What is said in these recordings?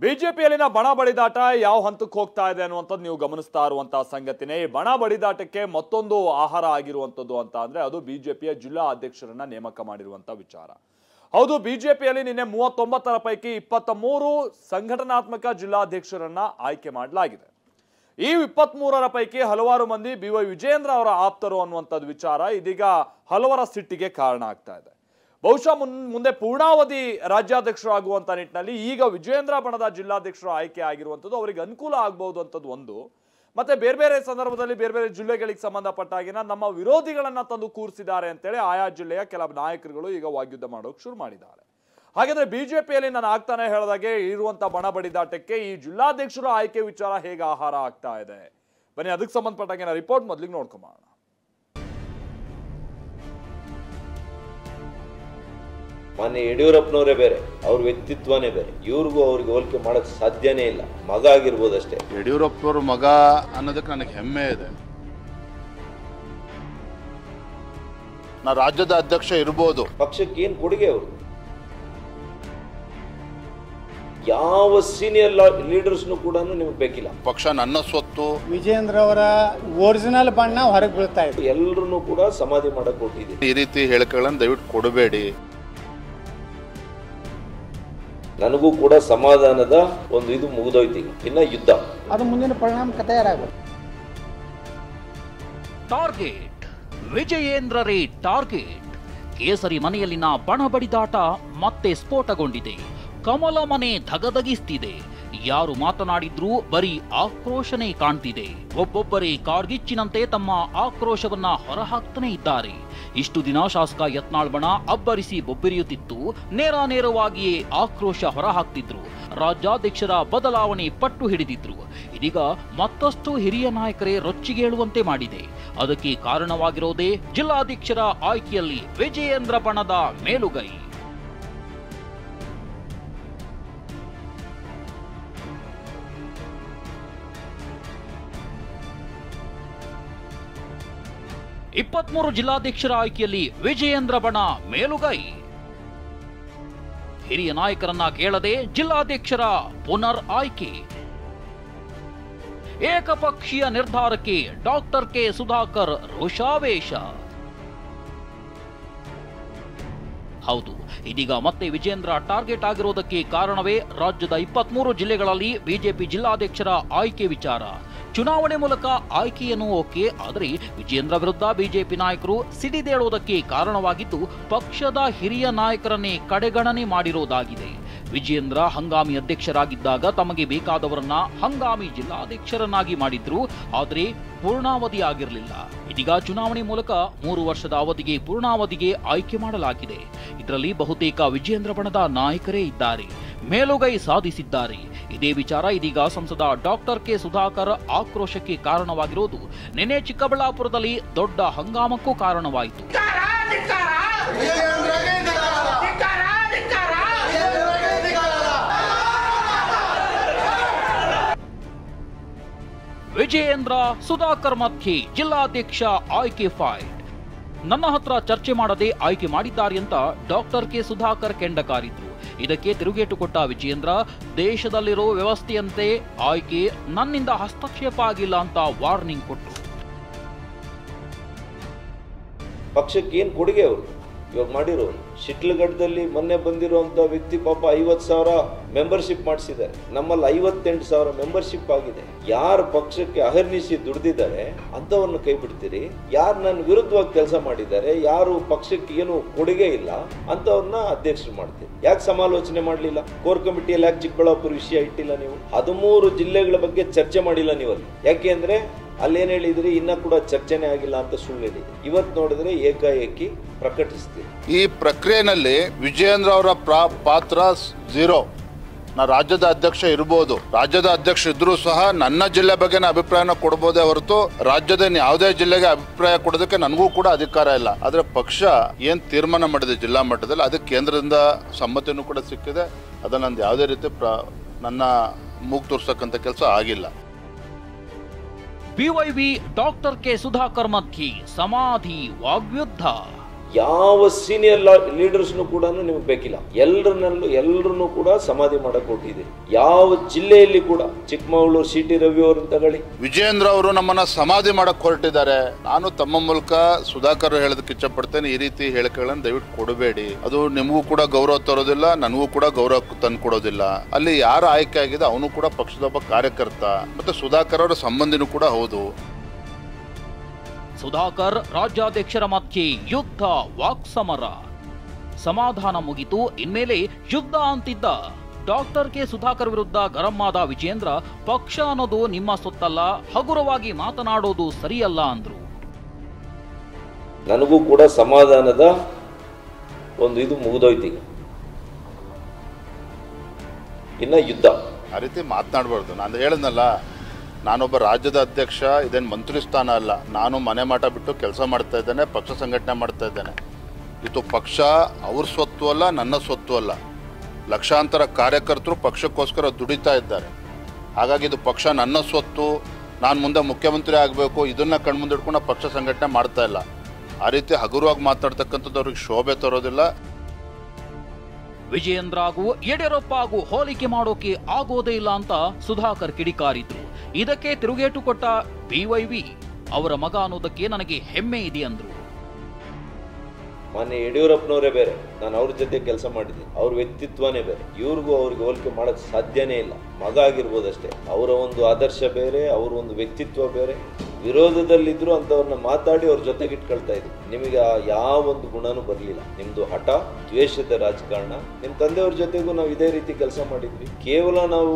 ಬಿಜೆಪಿಯಲ್ಲಿನ ಬಣ ಬಡಿದಾಟ ಯಾವ ಹಂತಕ್ಕೆ ಹೋಗ್ತಾ ಇದೆ ಅನ್ನುವಂಥದ್ದು ನೀವು ಗಮನಿಸ್ತಾ ಇರುವಂತಹ ಸಂಗತಿನೇ. ಈ ಬಣ ಬಡಿದಾಟಕ್ಕೆ ಮತ್ತೊಂದು ಆಹಾರ ಆಗಿರುವಂಥದ್ದು ಅಂತ ಅಂದ್ರೆ ಅದು ಬಿಜೆಪಿಯ ಜಿಲ್ಲಾ ಅಧ್ಯಕ್ಷರನ್ನ ನೇಮಕ ಮಾಡಿರುವಂತ ವಿಚಾರ. ಹೌದು, ಬಿಜೆಪಿಯಲ್ಲಿ ನಿನ್ನೆ 39ರ ಪೈಕಿ 23 ಸಂಘಟನಾತ್ಮಕ ಜಿಲ್ಲಾಧ್ಯಕ್ಷರನ್ನ ಆಯ್ಕೆ ಮಾಡಲಾಗಿದೆ. ಈ 23ರ ಪೈಕಿ ಹಲವಾರು ಮಂದಿ BY ವಿಜಯೇಂದ್ರ ಅವರ ಆಪ್ತರು ಅನ್ನುವಂಥದ್ದು ವಿಚಾರ ಇದೀಗ ಹಲವರ ಸಿಟ್ಟಿಗೆ ಕಾರಣ ಆಗ್ತಾ ಇದೆ. ಬಹುಶಃ ಮುಂದೆ ಪೂರ್ಣಾವಧಿ ರಾಜ್ಯಾಧ್ಯಕ್ಷರಾಗುವಂತ ನಿಟ್ಟಿನಲ್ಲಿ ಈಗ ವಿಜಯೇಂದ್ರ ಬಣದ ಜಿಲ್ಲಾಧ್ಯಕ್ಷರು ಆಯ್ಕೆ ಆಗಿರುವಂಥದ್ದು ಅವರಿಗೆ ಅನುಕೂಲ ಆಗಬಹುದು ಅಂತದ್ದು ಒಂದು. ಮತ್ತೆ ಬೇರೆ ಬೇರೆ ಸಂದರ್ಭದಲ್ಲಿ ಬೇರೆ ಬೇರೆ ಜಿಲ್ಲೆಗಳಿಗೆ ಸಂಬಂಧಪಟ್ಟಾಗಿನ ನಮ್ಮ ವಿರೋಧಿಗಳನ್ನ ತಂದು ಕೂರಿಸಿದ್ದಾರೆ ಅಂತೇಳಿ ಆಯಾ ಜಿಲ್ಲೆಯ ಕೆಲವು ನಾಯಕರುಗಳು ಈಗ ವಾಗ್ಯುದ್ಧ ಮಾಡೋಕೆ ಶುರು ಮಾಡಿದ್ದಾರೆ. ಹಾಗಾದ್ರೆ ಬಿಜೆಪಿಯಲ್ಲಿ ನಾನು ಆಗ್ತಾನೆ ಹೇಳಿದಾಗೆ ಇರುವಂತ ಬಣ ಬಡಿದಾಟಕ್ಕೆ ಈ ಜಿಲ್ಲಾಧ್ಯಕ್ಷರ ಆಯ್ಕೆ ವಿಚಾರ ಹೇಗೆ ಆಹಾರ ಆಗ್ತಾ ಇದೆ, ಬನ್ನಿ ಅದಕ್ಕೆ ಸಂಬಂಧಪಟ್ಟಾಗಿನ ರಿಪೋರ್ಟ್ ಮೊದಲಿಗೆ ನೋಡ್ಕೊಂಬೋಣ. ಮಾನ್ಯ ಯಡಿಯೂರಪ್ಪನವರೇ ಬೇರೆ, ಅವ್ರ ವ್ಯಕ್ತಿತ್ವನೇ ಬೇರೆ. ಇವ್ರಿಗೂ ಅವ್ರಿಗೆ ಹೋಲಿಕೆ ಮಾಡಕ್ ಸಾಧ್ಯನೇ ಇಲ್ಲ. ಮಗ ಆಗಿರ್ಬೋದಷ್ಟೇ. ಯಡಿಯೂರಪ್ಪನವ್ರ ಮಗ ಅನ್ನೋದಕ್ಕೆ ನನಗೆ ಹೆಮ್ಮೆ ಇದೆ. ನಾ ರಾಜ್ಯದ ಅಧ್ಯಕ್ಷ ಇರ್ಬೋದು. ಪಕ್ಷಕ್ಕೆ ಏನ್ ಕೊಡುಗೆ ಅವರು? ಯಾವ ಸೀನಿಯರ್ ಲೀಡರ್ಸ್ನು ಕೂಡ ನಿಮ್ಗೆ ಬೇಕಿಲ್ಲ. ಪಕ್ಷ ನನ್ನ ಸ್ವತ್ತು. ವಿಜಯೇಂದ್ರ ಅವರ ಒರಿಜಿನಲ್ ಬಣ್ಣ ಹೊರಗೆ ಬೀಳ್ತಾ ಇದೆ. ಎಲ್ಲರನ್ನೂ ಕೂಡ ಸಮಾಧಿ ಮಾಡಕ್ ಕೊಟ್ಟಿದೆ. ಈ ರೀತಿ ಹೇಳಿಕೆಗಳನ್ನು ದಯವಿಟ್ಟು ಕೊಡಬೇಡಿ. ನನಗೂ ಕೂಡ ಸಮಾಧಾನದ ಒಂದು ಇದು ಮುಗಿದೋಯ್ತು. ಇನ್ನ ಯುದ್ಧ, ಅದು ಮುಂದಿನ ಪರಿಣಾಮ ತಯಾರಾಗುತ್ತೆ. Target ವಿಜಯೇಂದ್ರರೇ target. ಕೇಸರಿ ಮನೆಯಲ್ಲಿನ ಬಣ ಬಡಿದಾಟ ಮತ್ತೆ ಸ್ಫೋಟಗೊಂಡಿದೆ. ಕಮಲ ಮನೆ ಧಗಧಗಿಸ್ತಿದೆ. ಯಾರು ಮಾತನಾಡಿದ್ರೂ ಬರೀ ಆಕ್ರೋಶನೇ ಕಾಣ್ತಿದೆ. ಒಬ್ಬೊಬ್ಬರೇ ಕಾರ್ಗಿಚ್ಚಿನಂತೆ ತಮ್ಮ ಆಕ್ರೋಶವನ್ನ ಹೊರಹಾಕ್ತಾನೆ ಇದ್ದಾರೆ. ಇಷ್ಟು ದಿನ ಶಾಸಕ ಯತ್ನಾಳ್ ಬಣ ಅಬ್ಬರಿಸಿ ಬೊಬ್ಬರಿಯುತ್ತಿತ್ತು. ನೇರವಾಗಿಯೇ ಆಕ್ರೋಶ ಹೊರಹಾಕ್ತಿದ್ರು. ರಾಜ್ಯಾಧ್ಯಕ್ಷರ ಬದಲಾವಣೆ ಪಟ್ಟು ಹಿಡಿದಿದ್ರು. ಇದೀಗ ಮತ್ತಷ್ಟು ಹಿರಿಯ ನಾಯಕರೇ ರೊಚ್ಚಿಗೇಳುವಂತೆ ಮಾಡಿದೆ. ಅದಕ್ಕೆ ಕಾರಣವಾಗಿರೋದೇ ಜಿಲ್ಲಾಧ್ಯಕ್ಷರ ಆಯ್ಕೆಯಲ್ಲಿ ವಿಜಯೇಂದ್ರ ಬಣದ ಮೇಲುಗೈ. ಇಪ್ಪತ್ಮೂರು ಜಿಲ್ಲಾಧ್ಯಕ್ಷರ ಆಯ್ಕೆಯಲ್ಲಿ ವಿಜಯೇಂದ್ರ ಬಣ ಮೇಲುಗೈ. ಹಿರಿಯ ನಾಯಕರನ್ನ ಕೇಳದೆ ಜಿಲ್ಲಾಧ್ಯಕ್ಷರ ಪುನರ್ ಆಯ್ಕೆ. ಏಕಪಕ್ಷೀಯ ನಿರ್ಧಾರಕ್ಕೆ ಡಾಕ್ಟರ್ ಕೆ ಸುಧಾಕರ್ ರೋಷಾವೇಶ. ಹೌದು, ಇದೀಗ ಮತ್ತೆ ವಿಜಯೇಂದ್ರ ಟಾರ್ಗೆಟ್ ಆಗಿರೋದಕ್ಕೆ ಕಾರಣವೇ ರಾಜ್ಯದ 23 ಜಿಲ್ಲೆಗಳಲ್ಲಿ ಬಿಜೆಪಿ ಜಿಲ್ಲಾಧ್ಯಕ್ಷರ ಆಯ್ಕೆ ವಿಚಾರ. ಚುನಾವಣೆ ಮೂಲಕ ಆಯ್ಕೆಯನ್ನು ಓಕೆ, ಆದರೆ ವಿಜಯೇಂದ್ರ ವಿರುದ್ಧ ಬಿಜೆಪಿ ನಾಯಕರು ಸಿಡಿದೇಳುವುದಕ್ಕೆ ಕಾರಣವಾಗಿದ್ದು ಪಕ್ಷದ ಹಿರಿಯ ನಾಯಕರನ್ನೇ ಕಡೆಗಣನೆ ಮಾಡಿರೋದಾಗಿದೆ. ವಿಜಯೇಂದ್ರ ಹಂಗಾಮಿ ಅಧ್ಯಕ್ಷರಾಗಿದ್ದಾಗ ತಮಗೆ ಬೇಕಾದವರನ್ನ ಹಂಗಾಮಿ ಜಿಲ್ಲಾಧ್ಯಕ್ಷರನ್ನಾಗಿ ಮಾಡಿದ್ರು, ಆದರೆ ಪೂರ್ಣಾವಧಿ ಆಗಿರಲಿಲ್ಲ. ಇದೀಗ ಚುನಾವಣೆ ಮೂಲಕ 3 ವರ್ಷದ ಅವಧಿಗೆ ಪೂರ್ಣಾವಧಿಗೆ ಆಯ್ಕೆ ಮಾಡಲಾಗಿದೆ. ಇದರಲ್ಲಿ ಬಹುತೇಕ ವಿಜಯೇಂದ್ರ ಬಣದ ನಾಯಕರೇ ಇದ್ದಾರೆ, ಮೇಲುಗೈ ಸಾಧಿಸಿದ್ದಾರೆ. ಇದೇ ವಿಚಾರ ಇದೀಗ ಸಂಸದ ಡಾಕ್ಟರ್ ಕೆ ಸುಧಾಕರ್ ಆಕ್ರೋಶಕ್ಕೆ ಕಾರಣವಾಗಿರೋದು. ನಿನ್ನೆ ಚಿಕ್ಕಬಳ್ಳಾಪುರದಲ್ಲಿ ದೊಡ್ಡ ಹಂಗಾಮಕ್ಕೂ ಕಾರಣವಾಯಿತು. ವಿಜಯೇಂದ್ರ ಸುಧಾಕರ್ ಮಧ್ಯೆ ಜಿಲ್ಲಾಧ್ಯಕ್ಷ ಆಯ್ಕೆ ಫೈಟ್. ನನ್ನ ಹತ್ರ ಚರ್ಚೆ ಮಾಡದೆ ಆಯ್ಕೆ ಮಾಡಿದ್ದಾರೆ ಅಂತ ಡಾಕ್ಟರ್ ಕೆ ಸುಧಾಕರ್ ಕೆಂಡಕಾರಿದ್ರು. ಇದಕ್ಕೆ ತಿರುಗೇಟು ಕೊಟ್ಟ ವಿಜಯೇಂದ್ರ, ದೇಶದಲ್ಲಿರೋ ವ್ಯವಸ್ಥೆಯಂತೆ ಆಯ್ಕೆ, ನನ್ನಿಂದ ಹಸ್ತಕ್ಷೇಪ ಆಗಿಲ್ಲ ಅಂತ ವಾರ್ನಿಂಗ್ ಕೊಟ್ಟರು. ಪಕ್ಷಕ್ಕೆ ಏನ್ ಕೊಡುಗೆ ಅವರು ಇವಾಗ ಮಾಡಿರೋರು? ಶಿಟ್ಲಘಟ್ಟದಲ್ಲಿ ಮೊನ್ನೆ ಬಂದಿರುವಂತ ವ್ಯಕ್ತಿ ಪಾಪ 50,000 ಮೆಂಬರ್ಶಿಪ್ ಮಾಡಿಸಿದ್ದಾರೆ. ನಮ್ಮಲ್ಲಿ 58,000 ಮೆಂಬರ್ಶಿಪ್ ಆಗಿದೆ. ಯಾರು ಪಕ್ಷಕ್ಕೆ ಅಹರ್ನಿಸಿ ದುಡ್ದಿದ್ದಾರೆ ಅಂತವನ್ನ ಕೈ ಬಿಡ್ತೀರಿ? ಯಾರು ನನ್ನ ವಿರುದ್ಧವಾಗಿ ಕೆಲಸ ಮಾಡಿದ್ದಾರೆ, ಯಾರು ಪಕ್ಷಕ್ಕೆ ಏನು ಕೊಡುಗೆ ಇಲ್ಲ ಅಂತವ್ರನ್ನ ಅಧ್ಯಕ್ಷರು ಮಾಡ್ತೀರಿ. ಯಾಕೆ ಸಮಾಲೋಚನೆ ಮಾಡಲಿಲ್ಲ? ಕೋರ್ ಕಮಿಟಿಯಲ್ಲಿ ಯಾಕೆ ಚಿಕ್ಕಬಳ್ಳಾಪುರ ವಿಷಯ ಇಟ್ಟಿಲ್ಲ ನೀವು? 13 ಜಿಲ್ಲೆಗಳ ಬಗ್ಗೆ ಚರ್ಚೆ ಮಾಡಿಲ್ಲ ನೀವಲ್ಲಿ. ಯಾಕೆ ಅಂದ್ರೆ ಅಲ್ಲೇನ್ ಹೇಳಿದ್ರಿ, ಇನ್ನ ಕೂಡ ಚರ್ಚೆನೇ ಆಗಿಲ್ಲ ಅಂತ ಸುಳ್ಳು ಹೇಳಿದ್ರಿ. ಇವತ್ತು ನೋಡಿದ್ರೆ ಏಕಾಏಕಿ ಪ್ರಕಟಿಸ್ತೀರಿ. ಈ ಪ್ರಕ್ರಿಯೆಯಲ್ಲಿ ವಿಜಯೇಂದ್ರ ಅವರ ಪಾತ್ರ 0. ನಾ ರಾಜ್ಯದ ಅಧ್ಯಕ್ಷ ಇರ್ಬೋದು, ರಾಜ್ಯದ ಅಧ್ಯಕ್ಷ ಇದ್ರೂ ಸಹ ನನ್ನ ಜಿಲ್ಲೆ ಬಗ್ಗೆ ಅಭಿಪ್ರಾಯನ ಕೊಡಬಹುದೇ ಹೊರತು ರಾಜ್ಯದ ಯಾವುದೇ ಜಿಲ್ಲೆಗೆ ಅಭಿಪ್ರಾಯ ಕೊಡೋದಕ್ಕೆ ನನಗೂ ಕೂಡ ಅಧಿಕಾರ ಇಲ್ಲ. ಆದ್ರೆ ಪಕ್ಷ ಏನ್ ತೀರ್ಮಾನ ಮಾಡಿದೆ ಜಿಲ್ಲಾ ಮಟ್ಟದಲ್ಲಿ ಅದಕ್ಕೆ ಕೇಂದ್ರದಿಂದ ಸಮ್ಮತಿನೂ ಕೂಡ ಸಿಕ್ಕಿದೆ. ಅದನ್ನ ನಂದು ಯಾವುದೇ ರೀತಿ ನನ್ನ ಮೂಗು ತೋರ್ಸಕ್ಕಂತ ಕೆಲಸ ಆಗಿಲ್ಲ. BYV ಡಾಕ್ಟರ್ ಕೆ ಸುಧಾಕರ್ ಮಧ್ಯೆ ಸಮಾಧಿ ವಾಗ್ಯುದ್ಧ. ಯಾವ ಸೀನಿಯರ್ ಲೀಡರ್ಸ್ನು ಕೂಡ ನಿಮ್ಗೆ ಬೇಕಿಲ್ಲ. ಎಲ್ಲರನ್ನೂ ಕೂಡ ಸಮಾಧಿ ಮಾಡಕ್ ಕೊಟ್ಟಿದೆ. ಯಾವ ಜಿಲ್ಲೆಯಲ್ಲಿ ಕೂಡ ಚಿಕ್ಕಮಗಳೂರು ಸಿಟಿ ರವಿ ಅವ್ರನ್ನ ತಗೊಳ್ಳಿ, ವಿಜಯೇಂದ್ರ ಅವರು ನಮ್ಮನ್ನ ಸಮಾಧಿ ಮಾಡಕ್ ಹೊರಟಿದ್ದಾರೆ. ನಾನು ತಮ್ಮ ಮೂಲಕ ಸುಧಾಕರ್ ಹೇಳೋದಕ್ಕೆ ಇಚ್ಛೆ ಪಡ್ತೇನೆ, ಈ ರೀತಿ ಹೇಳಿಕೆಗಳನ್ನು ದಯವಿಟ್ಟು ಕೊಡಬೇಡಿ. ಅದು ನಿಮಗೂ ಕೂಡ ಗೌರವ ತರೋದಿಲ್ಲ, ನನಗೂ ಕೂಡ ಗೌರವ ತಂದು ಕೊಡೋದಿಲ್ಲ. ಅಲ್ಲಿ ಯಾರು ಆಯ್ಕೆ ಆಗಿದೆ ಅವನು ಕೂಡ ಪಕ್ಷದೊಬ್ಬ ಕಾರ್ಯಕರ್ತ, ಮತ್ತೆ ಸುಧಾಕರ್ ಅವರ ಸಂಬಂಧಿನೂ ಕೂಡ ಹೌದು. ಸುಧಾಕರ್ ರಾಜ್ಯಾಧ್ಯಕ್ಷರ ಮಧ್ಯೆ ಯುದ್ಧ ವಾಕ್ಸಮರ. ಸಮಾಧಾನ ಮುಗಿತು, ಇನ್ಮೇಲೆ ಯುದ್ಧ ಅಂತಿದ್ದ ಡಾಕ್ಟರ್ ಕೆ ಸುಧಾಕರ್ ವಿರುದ್ಧ ಗರಂ ಆದ ವಿಜೇಂದ್ರ, ಪಕ್ಷ ಅನ್ನೋದು ನಿಮ್ಮ ಸೊತ್ತಲ್ಲ, ಹಗುರವಾಗಿ ಮಾತನಾಡೋದು ಸರಿಯಲ್ಲ ಅಂದ್ರು. ನನಗೂ ಕೂಡ ಸಮಾಧಾನದ ಒಂದು ಇದು ಮುಗಿದೋಯ್ತು, ಇನ್ನ ಯುದ್ಧ ಆ ರೀತಿ ಮಾತನಾಡಬಾರ್ದು. ನಾನು ಹೇಳಿದ್ನಲ್ಲ, ನಾನೊಬ್ಬ ರಾಜ್ಯದ ಅಧ್ಯಕ್ಷ, ಇದೇನು ಮಂತ್ರಿ ಸ್ಥಾನ ಅಲ್ಲ. ನಾನು ಮನೆ ಮಾಟ ಬಿಟ್ಟು ಕೆಲಸ ಮಾಡ್ತಾ ಇದ್ದೇನೆ, ಪಕ್ಷ ಸಂಘಟನೆ ಮಾಡ್ತಾ ಇದ್ದೇನೆ. ಇದು ಪಕ್ಷ ಅವ್ರ ಸ್ವತ್ತು ಅಲ್ಲ, ನನ್ನ ಸ್ವತ್ತು ಅಲ್ಲ. ಲಕ್ಷಾಂತರ ಕಾರ್ಯಕರ್ತರು ಪಕ್ಷಕ್ಕೋಸ್ಕರ ದುಡಿತಾ ಇದ್ದಾರೆ. ಹಾಗಾಗಿ ಇದು ಪಕ್ಷ ನನ್ನ ಸ್ವತ್ತು, ನಾನು ಮುಂದೆ ಮುಖ್ಯಮಂತ್ರಿ ಆಗಬೇಕು, ಇದನ್ನ ಕಣ್ಮುಂದೆ ಇಟ್ಕೊಂಡು ಪಕ್ಷ ಸಂಘಟನೆ ಮಾಡ್ತಾ ಇಲ್ಲ. ಆ ರೀತಿ ಹಗುರವಾಗಿ ಮಾತಾಡ್ತಕ್ಕಂಥದ್ದು ಅವ್ರಿಗೆ ಶೋಭೆ ತರೋದಿಲ್ಲ. ವಿಜಯೇಂದ್ರ ಹಾಗೂ ಯಡಿಯೂರಪ್ಪ ಹಾಗೂ ಹೋಲಿಕೆ ಮಾಡೋಕೆ ಆಗೋದೇ ಇಲ್ಲ ಅಂತ ಸುಧಾಕರ್ ಕಿಡಿಕಾರಿದ್ರು. ಇದಕ್ಕೆ ತಿರುಗೇಟು ಕೊಟ್ಟ BYV, ಅವರ ಮಗ ಅನ್ನೋದಕ್ಕೆ ನನಗೆ ಹೆಮ್ಮೆ ಇದೆ ಅಂದ್ರು. ಮಾನ್ಯ ಯಡಿಯೂರಪ್ಪನವರೇ ಬೇರೆ, ನಾನು ಅವ್ರ ಜೊತೆ ಕೆಲಸ ಮಾಡಿದ್ದೀನಿ, ಅವ್ರ ವ್ಯಕ್ತಿತ್ವನೇ ಬೇರೆ. ಇವ್ರಿಗೂ ಅವ್ರಿಗೆ ಹೋಲಿಕೆ ಮಾಡಕ್ ಸಾಧ್ಯನೇ ಇಲ್ಲ. ಮಗ ಆಗಿರ್ಬೋದಷ್ಟೇ, ಅವರ ಒಂದು ಆದರ್ಶ ಬೇರೆ, ಅವ್ರ ಒಂದು ವ್ಯಕ್ತಿತ್ವ ಬೇರೆ. ವಿರೋಧದಲ್ಲಿದ್ರು ಅಂತವ್ರನ್ನ ಮಾತಾಡಿ ಅವ್ರ ಜೊತೆಗೆ ಇಟ್ಕೊಳ್ತಾ ಇದ್ವಿ. ನಿಮಗೆ ಯಾವ ಒಂದು ಗುಣನೂ ಬರಲಿಲ್ಲ. ನಿಮ್ದು ಹಠ, ದ್ವೇಷದ ರಾಜಕಾರಣ. ನಿಮ್ಮ ತಂದೆಯವ್ರ ಜೊತೆಗೂ ನಾವು ಇದೇ ರೀತಿ ಕೆಲಸ ಮಾಡಿದ್ವಿ. ಕೇವಲ ನಾವು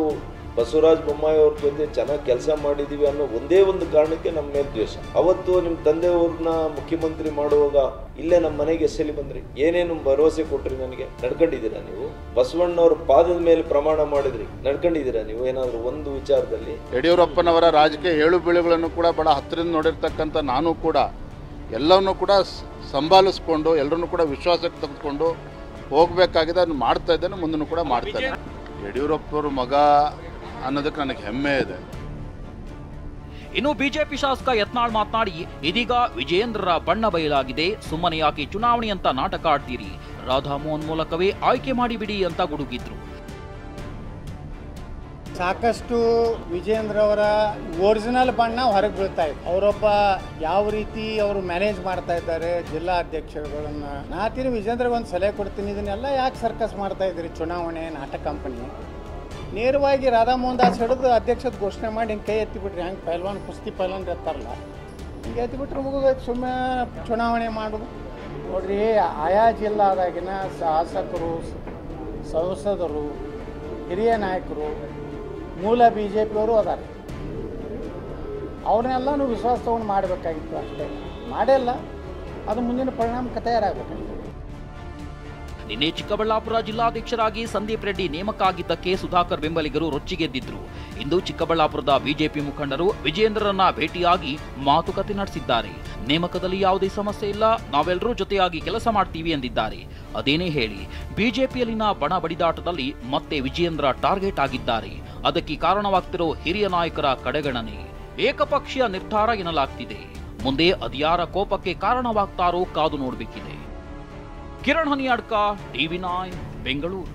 ಬಸವರಾಜ ಬೊಮ್ಮಾಯಿ ಅವ್ರ ಜೊತೆ ಚೆನ್ನಾಗಿ ಕೆಲಸ ಮಾಡಿದೀವಿ ಅನ್ನೋ ಒಂದೇ ಒಂದು ಕಾರಣಕ್ಕೆ ನಮ್ಮ ಮೇಲೆ ದ್ವೇಷ. ಅವತ್ತು ನಿಮ್ಮ ತಂದೆಯವ್ರನ್ನ ಮುಖ್ಯಮಂತ್ರಿ ಮಾಡುವಾಗ ಇಲ್ಲೇ ನಮ್ಮ ಮನೆಗೆ ಎಸ್ಸೆಲ್ಲಿ ಬಂದ್ರಿ, ಏನೇನು ಭರವಸೆ ಕೊಟ್ರಿ ನನಗೆ, ನಡ್ಕೊಂಡಿದ್ದೀರಾ ನೀವು? ಬಸವಣ್ಣವ್ರ ಪಾದದ ಮೇಲೆ ಪ್ರಮಾಣ ಮಾಡಿದ್ರಿ, ನಡ್ಕೊಂಡಿದ್ದೀರಾ ನೀವು ಏನಾದ್ರು ಒಂದು ವಿಚಾರದಲ್ಲಿ? ಯಡಿಯೂರಪ್ಪನವರ ರಾಜಕೀಯ ಏಳು ಬೀಳುಗಳನ್ನು ಕೂಡ ಬಹಳ ಹತ್ತಿರದಿಂದ ನೋಡಿರ್ತಕ್ಕಂಥ ನಾನು ಕೂಡ ಎಲ್ಲವನ್ನೂ ಕೂಡ ಸಂಭಾಲಿಸ್ಕೊಂಡು ಎಲ್ಲರನ್ನೂ ಕೂಡ ವಿಶ್ವಾಸಕ್ಕೆ ತೆಗೆದುಕೊಂಡು ಹೋಗಬೇಕಾಗಿದೆ. ಅದನ್ನು ಮಾಡ್ತಾ ಇದ್ದೇನೆ, ಮುಂದೂ ಕೂಡ ಮಾಡ್ತೇನೆ. ಯಡಿಯೂರಪ್ಪವ್ರ ಮಗ ಅನ್ನೋದಕ್ಕೆ ನನಗೆ ಹೆಮ್ಮೆ ಇದೆ. ಇನ್ನು ಬಿಜೆಪಿ ಶಾಸಕ ಯತ್ನಾಳ್ ಮಾತನಾಡಿ, ಇದೀಗ ವಿಜಯೇಂದ್ರರ ಬಣ್ಣ ಬಯಲಾಗಿದೆ, ಸುಮ್ಮನೆ ಯಾಕೆ ಚುನಾವಣೆ ಅಂತ ನಾಟಕ ಆಡ್ತೀರಿ, ರಾಧಾಮೋಹನ್ ಮೂಲಕವೇ ಆಯ್ಕೆ ಮಾಡಿಬಿಡಿ ಅಂತ ಗುಡುಗಿದ್ರು. ಸಾಕಷ್ಟು ವಿಜೇಂದ್ರ ಅವರ ಒರಿಜಿನಲ್ ಬಣ್ಣ ಹೊರಗೆ ಬೀಳ್ತಾ ಇದೆ. ಅವರೊಬ್ಬ ಯಾವ ರೀತಿ ಅವರು ಮ್ಯಾನೇಜ್ ಮಾಡ್ತಾ ಇದ್ದಾರೆ ಜಿಲ್ಲಾ ಅಧ್ಯಕ್ಷರುಗಳನ್ನ. ನಾತೀನಿ ವಿಜೇಂದ್ರಗೆ ಒಂದು ಸಲಹೆ ಕೊಡ್ತೀನಿ, ಇದನ್ನೆಲ್ಲ ಯಾಕೆ ಸರ್ಕಸ್ ಮಾಡ್ತಾ ಇದ್ದೀರಿ, ಚುನಾವಣೆ ನಾಟಕ ಕಂಪನಿ. ನೇರವಾಗಿ ರಾಧಾಮೋಹನ್ ದಾಸ್ ಹಿಡಿದು ಅಧ್ಯಕ್ಷದ ಘೋಷಣೆ ಮಾಡಿ ಹಿಂಗೆ ಕೈ ಎತ್ತಿಬಿಟ್ರಿ, ಹಂಗೆ ಪೈಲ್ವಾನ್ ಕುಸ್ತಿ ಪೈಲ್ವಾನ್ ಎತ್ತಾರಲ್ಲ, ಹಿಂಗೆ ಎತ್ತಿಬಿಟ್ರೆ ಮುಗಿದೋಯ್ತು. ಸುಮ್ಮನೆ ಚುನಾವಣೆ ಮಾಡೋದು ನೋಡ್ರಿ. ಆಯಾ ಜಿಲ್ಲಾದಾಗಿನ ಶಾಸಕರು, ಸಂಸದರು, ಹಿರಿಯ ನಾಯಕರು, ಮೂಲ BJPಯವರು ಅದಾರೆ. ಅವ್ರನ್ನೆಲ್ಲನೂ ವಿಶ್ವಾಸ ತೊಗೊಂಡು ಮಾಡಬೇಕಾಗಿತ್ತು, ಅಷ್ಟೇ ಮಾಡಿಲ್ಲ. ಅದು ಮುಂದಿನ ಪರಿಣಾಮಕ್ಕೆ ತಯಾರಾಗಬೇಕಾಗಿತ್ತು. ನಿನ್ನೆ ಚಿಕ್ಕಬಳ್ಳಾಪುರ ಜಿಲ್ಲಾಧ್ಯಕ್ಷರಾಗಿ ಸಂದೀಪ್ ರೆಡ್ಡಿ ನೇಮಕ ಆಗಿದ್ದಕ್ಕೆ ಸುಧಾಕರ್ ಬೆಂಬಲಿಗರು ರೊಚ್ಚಿಗೆದ್ದಿದ್ರು. ಇಂದು ಚಿಕ್ಕಬಳ್ಳಾಪುರದ ಬಿಜೆಪಿ ಮುಖಂಡರು ವಿಜೇಂದ್ರರನ್ನ ಭೇಟಿಯಾಗಿ ಮಾತುಕತೆ ನಡೆಸಿದ್ದಾರೆ. ನೇಮಕದಲ್ಲಿ ಯಾವುದೇ ಸಮಸ್ಯೆ ಇಲ್ಲ, ನಾವೆಲ್ಲರೂ ಜೊತೆಯಾಗಿ ಕೆಲಸ ಮಾಡ್ತೀವಿ ಎಂದಿದ್ದಾರೆ. ಅದೇನೇ ಹೇಳಿ, ಬಿಜೆಪಿಯಲ್ಲಿನ ಬಣ ಬಡಿದಾಟದಲ್ಲಿ ಮತ್ತೆ ವಿಜೇಂದ್ರ ಟಾರ್ಗೆಟ್ ಆಗಿದ್ದಾರೆ. ಅದಕ್ಕೆ ಕಾರಣವಾಗ್ತಿರೋ ಹಿರಿಯ ನಾಯಕರ ಕಡೆಗಣನೆ, ಏಕಪಕ್ಷೀಯ ನಿರ್ಧಾರ ಎನ್ನಲಾಗ್ತಿದೆ. ಮುಂದೆ ಅದ್ಯಾರ ಕೋಪಕ್ಕೆ ಕಾರಣವಾಗ್ತಾರೋ ಕಾದು ನೋಡಬೇಕಿದೆ. ಕಿರಣ್ ಹನಿಯಾಡ್ಕ, TV9 ಬೆಂಗಳೂರು.